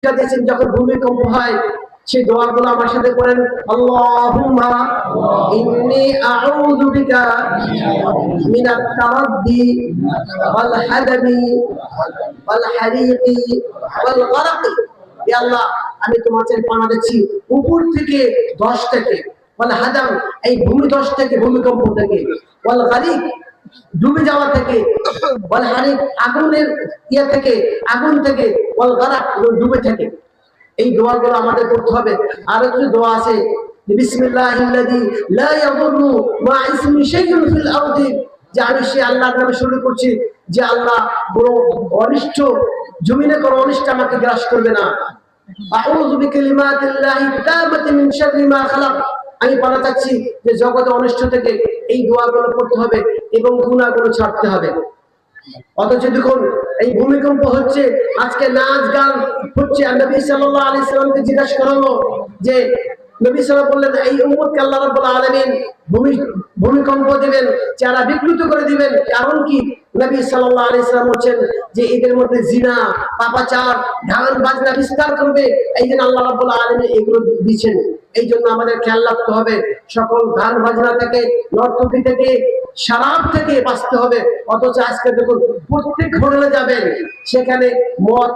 দিয়েছেন যখন ভূমিকম্প হয় সেই দোয়াগুলো আমার সাথে করেন। আল্লাহুম্মা ইন্নী আউযু বিকা মিনাত তারাদ্দি ওয়াল হাদামি ওয়াল হারিকি ওয়াল গরকি। হে আল্লাহ, আমি তোমার কাছে পানা দিচ্ছি উপর থেকে ধস থেকে, ওয়াল হাদাম এই ভূমিধস থেকে, ভূমিকম্প থেকে, ওয়াল গরিক ডুবে যাওয়া থেকে, ওয়াল হারিক আগুনের থেকে, আগুন থেকে, ওয়াল গরক ডুবে থেকে। এই দোয়াগুলো আমাদের করতে হবে। আর কিছু দোয়া আছে, বিসমিল্লাহিল্লাযী লা ইয়াদুররু মা ইসমি শাইউন ফিল আরদি, যে আমি সে আল্লাহর নামে শুরু করছি যে আল্লাহ কোনো অনিষ্ট জমিনে কোনো অনিষ্ট আমাকে গ্রাস করবে না। আউযু বিকালিমাতিল্লাহি তাম্মাতি মিন শাররি মা খালাক, আমি পানা চাচ্ছি যে জগতে অনিষ্ট থেকে। এই দোয়াগুলো করতে হবে এবং গুনাহগুলো ছাড়তে হবে। অথচ দেখুন এই ভূমিকম্প হচ্ছে, আজকে নাচ গান হচ্ছে। নবী সাল্লাল্লাহু আলাইহি সাল্লামকে জিজ্ঞাসা করা হলো যে নবী সাল্লাল্লাহু বললেন এই উম্মতকে আল্লাহ রাব্বুল আলামিন ভূমিকম্প দিবেন, চেহারা বিকৃত করে দিবেন, কারণ কি? নবী সাল্লাল্লাহু আলাইহি সাল্লাম বলেন যে এদের মধ্যে জিনা, পাপাচার, গান বাজনা বিস্তার করবে, এই জন্য আল্লাহ রাব্বুল আলামিন এগুলো দিয়েছেন। এই জন্য আমাদের খেয়াল রাখতে হবে, সকল গান বাজনা থেকে, নর্তকী থেকে, শরাব থেকে বাঁচতে হবে। অথচ আজকে দেখুন প্রত্যেক হোটেলে যাবেন সেখানে মদ